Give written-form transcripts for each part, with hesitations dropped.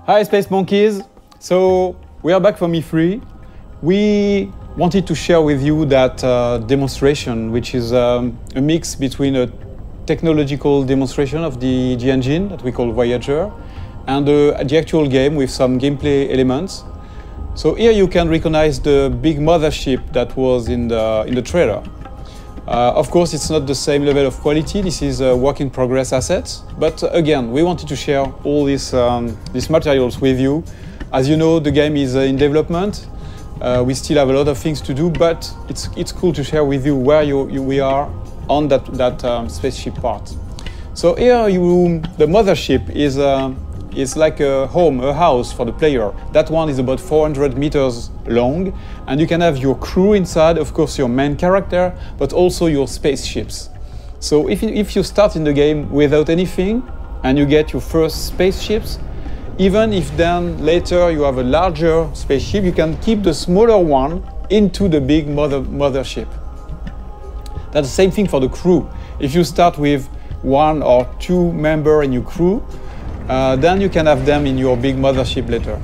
Hi Space Monkeys! So we are back from E3. We wanted to share with you that demonstration, which is a mix between a technological demonstration of the engine that we call Voyager and the actual game with some gameplay elements. So here you can recognize the big mothership that was in the trailer. Of course, it's not the same level of quality. This is a work-in-progress assets. But again, we wanted to share all these materials with you. As you know, the game is in development. We still have a lot of things to do, but it's cool to share with you where we are on that spaceship part. So here, the mothership is like a home, a house for the player. That one is about 400 meters long, and you can have your crew inside, of course your main character, but also your spaceships. So if you start in the game without anything, and you get your first spaceships, even if then later you have a larger spaceship, you can keep the smaller one into the big mothership. That's the same thing for the crew. If you start with 1 or 2 members in your crew, then you can have them in your big mothership later.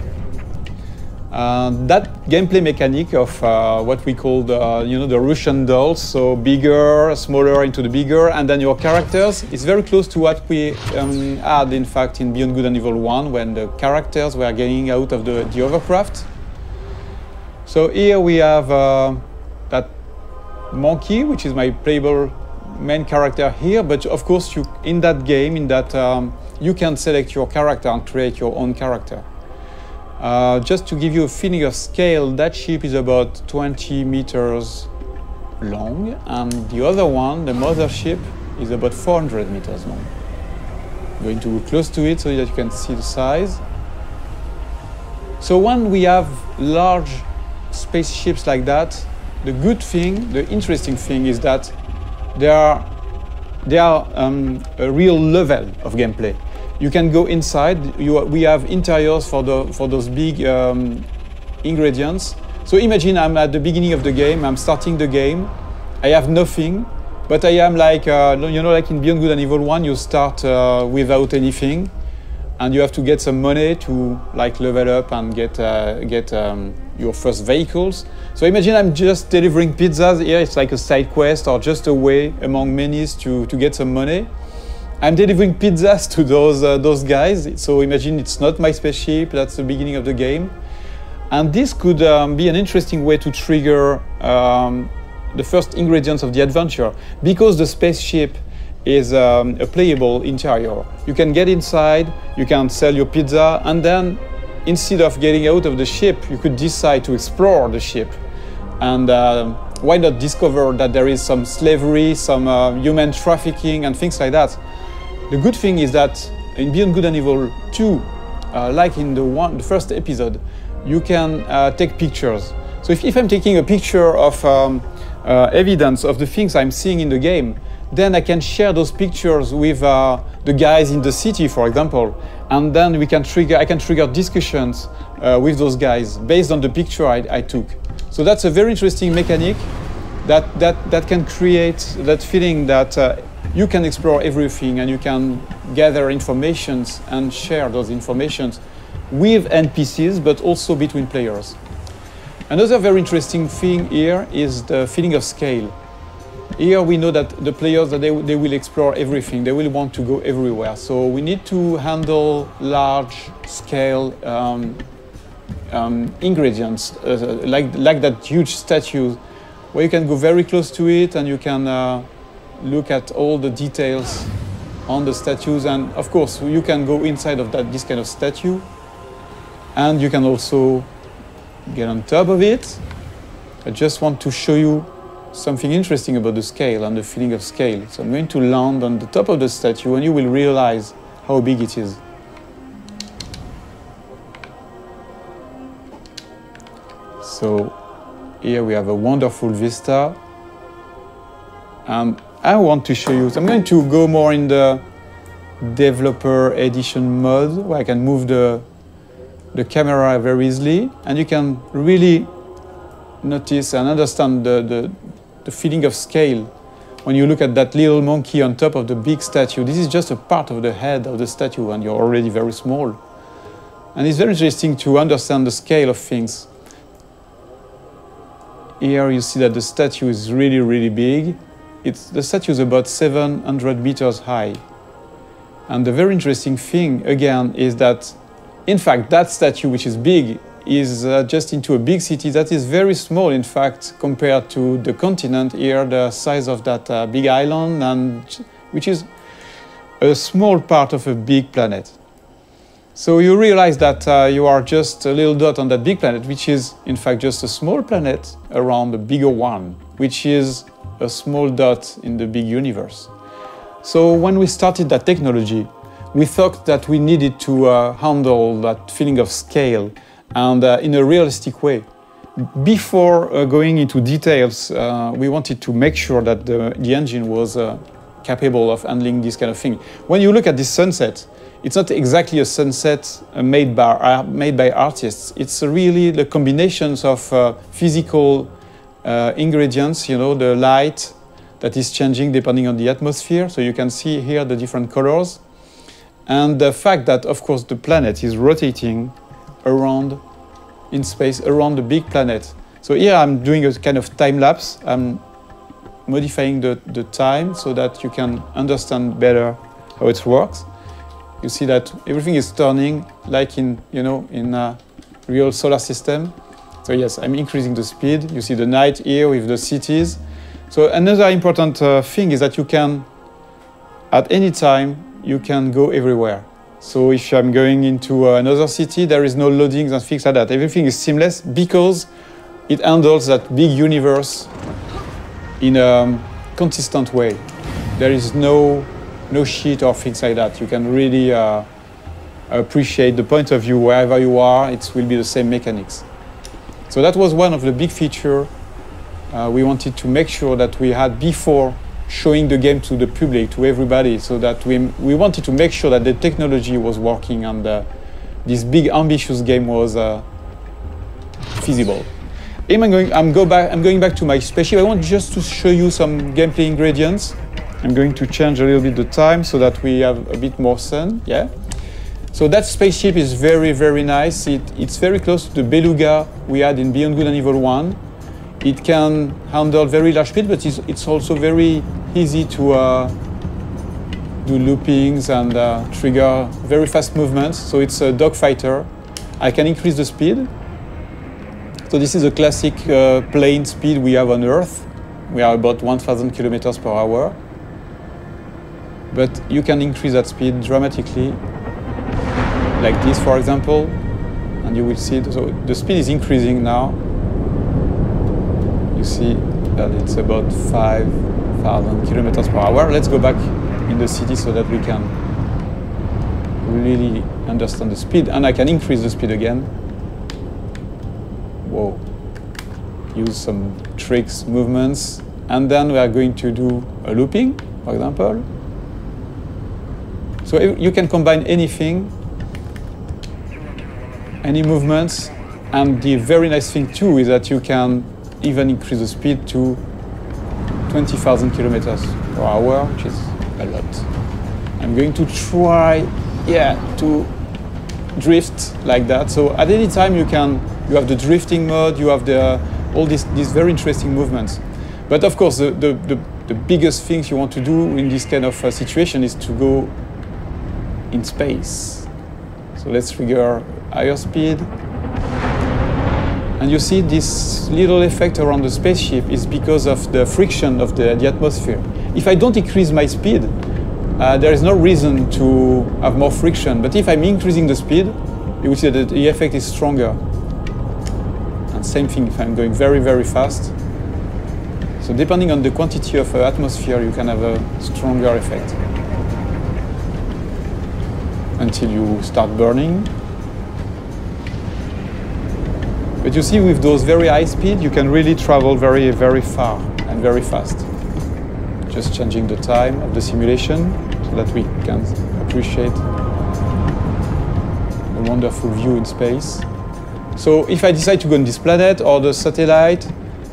That gameplay mechanic of what we call the Russian dolls, so bigger, smaller into the bigger, and then your characters, is very close to what we had in fact in Beyond Good and Evil 1, when the characters were getting out of the hovercraft. So here we have that monkey, which is my playable main character here, but of course in that game, you can select your character and create your own character. Just to give you a feeling of scale, that ship is about 20 meters long, and the other one, the mothership, is about 400 meters long. I'm going to go close to it so that you can see the size. So when we have large spaceships like that, the good thing, the interesting thing is that they are a real level of gameplay. You can go inside. We have interiors for those big ingredients. So imagine I'm at the beginning of the game. I'm starting the game. I have nothing, but I am like like in Beyond Good and Evil 1, you start without anything, and you have to get some money to like level up and get your first vehicles. So imagine I'm just delivering pizzas here. It's like a side quest or just a way among many to get some money. I'm delivering pizzas to those guys. So imagine it's not my spaceship. That's the beginning of the game, and this could be an interesting way to trigger the first ingredients of the adventure, because the spaceship is a playable interior. You can get inside, you can sell your pizza, and then instead of getting out of the ship, you could decide to explore the ship. And why not discover that there is some slavery, some human trafficking and things like that. The good thing is that in Beyond Good and Evil 2, like in the first episode, you can take pictures. So if I'm taking a picture of evidence of the things I'm seeing in the game, then I can share those pictures with the guys in the city, for example, and then I can trigger discussions with those guys based on the picture I took. So that's a very interesting mechanic that can create that feeling that you can explore everything and you can gather informations and share those informations with NPCs, but also between players. Another very interesting thing here is the feeling of scale. Here we know that the players, they will explore everything. They will want to go everywhere. So we need to handle large-scale ingredients, like that huge statue, where you can go very close to it and you can look at all the details on the statues. And of course, you can go inside of this kind of statue, and you can also get on top of it. I just want to show you something interesting about the scale and the feeling of scale. So I'm going to land on the top of the statue, and you will realize how big it is. So here we have a wonderful vista, and I want to show you. So I'm going to go more in the developer edition mode, where I can move the camera very easily, and you can really notice and understand the feeling of scale when you look at that little monkey on top of the big statue. This is just a part of the head of the statue, and you're already very small. And it's very interesting to understand the scale of things. Here you see that the statue is really, really big. The statue is about 700 meters high. And the very interesting thing, again, is that, in fact, that statue, which is big, is just into a big city that is very small, in fact, compared to the continent here, the size of that big island, and which is a small part of a big planet. So you realize that you are just a little dot on that big planet, which is, in fact, just a small planet around a bigger one, which is a small dot in the big universe. So when we started that technology, we thought that we needed to handle that feeling of scale and in a realistic way. Before going into details, we wanted to make sure that the engine was capable of handling this kind of thing. When you look at this sunset, it's not exactly a sunset made by artists. It's really the combinations of physical ingredients, you know, the light that is changing depending on the atmosphere. So you can see here the different colors. And the fact that, of course, the planet is rotating around in space, around the big planet. So here I'm doing a kind of time lapse. I'm modifying the time so that you can understand better how it works. You see that everything is turning like in a real solar system. So yes, I'm increasing the speed. You see the night here with the cities. So another important thing is that you can, at any time, you can go everywhere. So if I'm going into another city, there is no loadings and things like that. Everything is seamless because it handles that big universe in a consistent way. There is no shit or things like that. You can really appreciate the point of view wherever you are. It will be the same mechanics. So that was one of the big features we wanted to make sure that we had before showing the game to the public, to everybody, so that we wanted to make sure that the technology was working and this big ambitious game was feasible. I'm going back to my spaceship. I want just to show you some gameplay ingredients. I'm going to change a little bit the time so that we have a bit more sun. Yeah. So that spaceship is very, very nice. It's very close to the Beluga we had in Beyond Good and Evil 1. It can handle very large speed, but it's also very easy to do loopings and trigger very fast movements. So it's a dogfighter. I can increase the speed. So this is a classic plane speed we have on Earth. We are about 1,000 kilometers per hour. But you can increase that speed dramatically, like this, for example, and you will see it. So the speed is increasing now. You see that it's about 5,000 kilometers per hour. Let's go back in the city so that we can really understand the speed. And I can increase the speed again. Whoa. Use some tricks, movements. And then we are going to do a looping, for example. So you can combine anything, any movements. And the very nice thing too is that you can even increase the speed to 20,000 kilometers per hour, which is a lot. I'm going to try, to drift like that. So at any time you have the drifting mode, you have all these very interesting movements. But of course, the biggest things you want to do in this kind of situation is to go in space. So let's trigger higher speed. And you see this little effect around the spaceship is because of the friction of the atmosphere. If I don't increase my speed, there is no reason to have more friction. But if I'm increasing the speed, you will see that the effect is stronger. And same thing if I'm going very, very fast. So depending on the quantity of atmosphere, you can have a stronger effect. Until you start burning. But you see, with those very high speed, you can really travel very, very far and very fast. Just changing the time of the simulation so that we can appreciate the wonderful view in space. So if I decide to go on this planet or the satellite,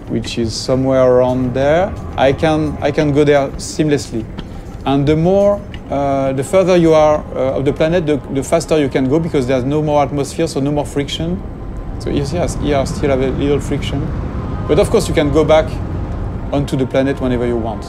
which is somewhere around there, I can go there seamlessly. And the more the further you are of the planet, the faster you can go because there's no more atmosphere, so no more friction. So here still have a little friction. But of course you can go back onto the planet whenever you want.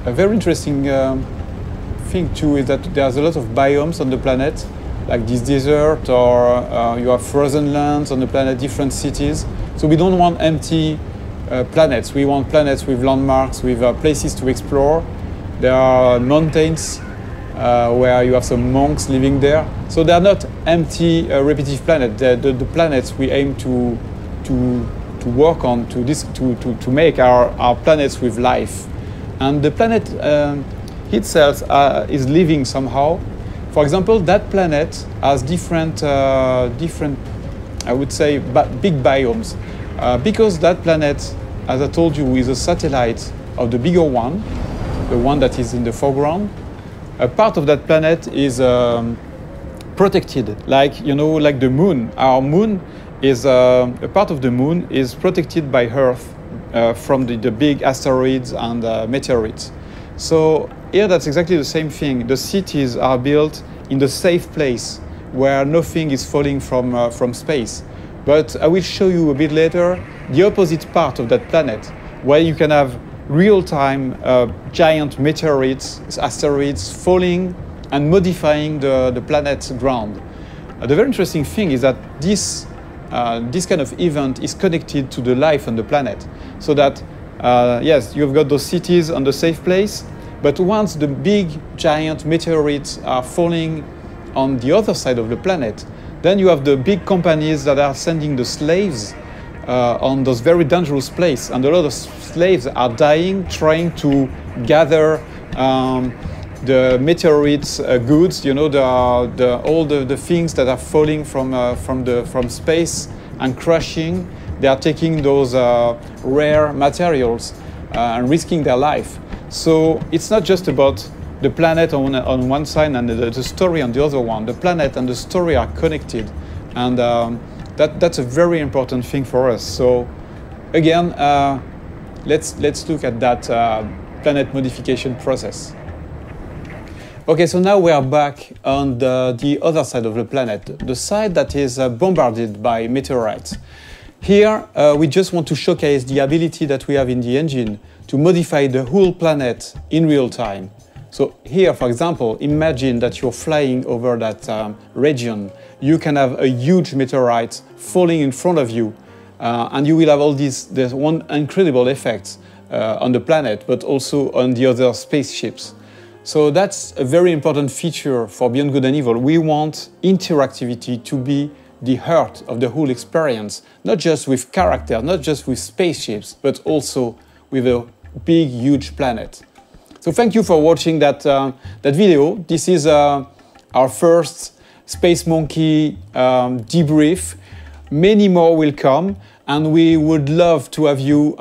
A very interesting thing too is that there's a lot of biomes on the planet, like this desert, or you have frozen lands on the planet, different cities. So we don't want empty planets. We want planets with landmarks, with places to explore. There are mountains where you have some monks living there. So they're not empty, repetitive planets. The planets we aim to work on, to make our planets with life. And the planet itself is living somehow. For example, that planet has different, I would say, big biomes. Because that planet, as I told you, is a satellite of the bigger one, the one that is in the foreground. A part of that planet is protected, like the moon. Our moon is a part of the moon is protected by Earth. From the big asteroids and meteorites. So here that's exactly the same thing. The cities are built in the safe place where nothing is falling from space. But I will show you a bit later the opposite part of that planet, where you can have real-time giant meteorites, asteroids falling and modifying the planet's ground. The very interesting thing is that this kind of event is connected to the life on the planet. So that, yes, you've got those cities on the safe place, but once the big, giant meteorites are falling on the other side of the planet, then you have the big companies that are sending the slaves on those very dangerous places. And a lot of slaves are dying trying to gather the meteorites goods, all the things that are falling from space and crashing. They are taking those rare materials and risking their life. So it's not just about the planet on one side and the story on the other one. The planet and the story are connected, and that's a very important thing for us. So again, let's look at that planet modification process. Okay, so now we are back on the other side of the planet, the side that is bombarded by meteorites. Here, we just want to showcase the ability that we have in the engine to modify the whole planet in real time. So here, for example, imagine that you're flying over that region. You can have a huge meteorite falling in front of you, and you will have all these one incredible effects on the planet, but also on the other spaceships. So that's a very important feature for Beyond Good and Evil. We want interactivity to be the heart of the whole experience, not just with characters, not just with spaceships, but also with a big, huge planet. So thank you for watching that video. This is our first Space Monkey debrief. Many more will come, and we would love to have you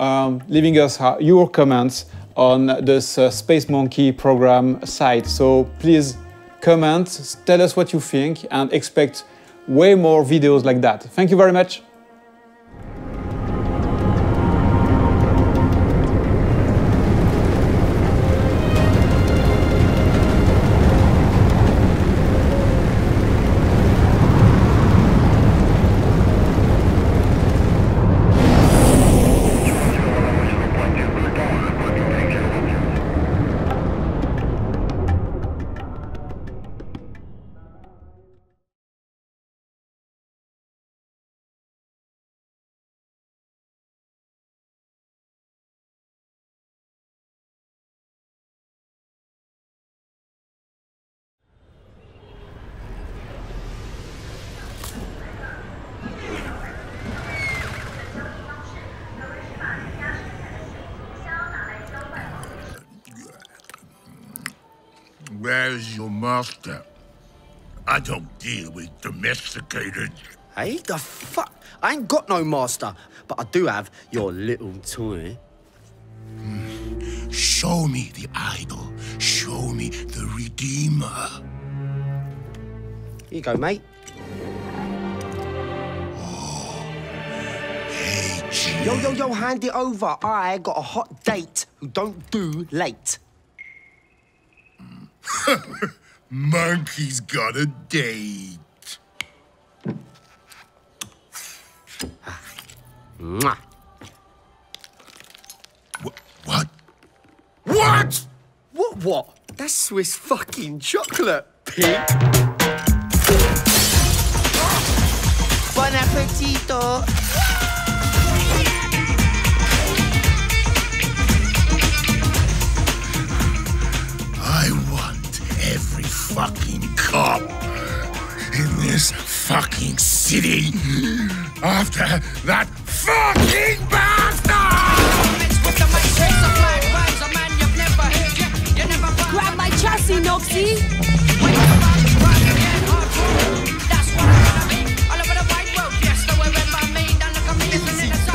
leaving us your comments on this Space Monkey program site. So please comment, tell us what you think, and expect way more videos like that. Thank you very much. Where's your master? I don't deal with domesticated. Hey, the fuck? I ain't got no master, but I do have your little toy. Show me the idol. Show me the Redeemer. Here you go, mate. Hey, G. Yo, hand it over. I got a hot date who don't do late. Monkey's got a date. Mwah. What? What? What? That's Swiss fucking chocolate, pig. Bon appetito. I want every fucking cop in this fucking city after that fucking bastard! Grab my chassis, Noxie!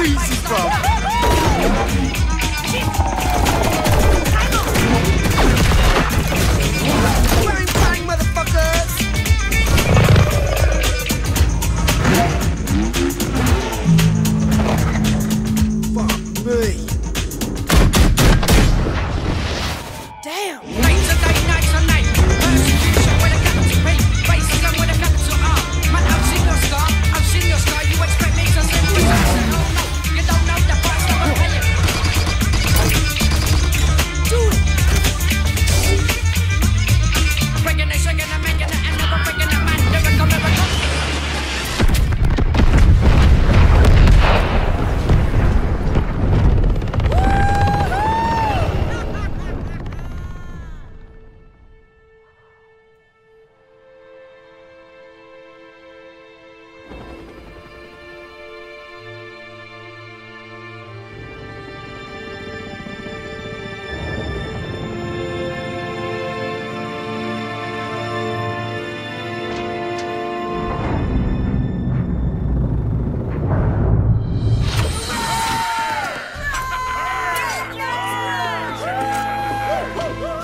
Easy, bro. Bang, bang, motherfuckers! Fuck me. Damn!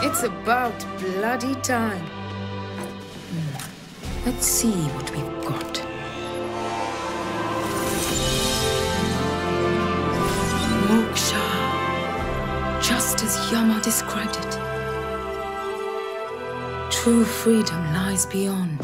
It's about bloody time. Let's see what we've got. Moksha, just as Yama described it. True freedom lies beyond.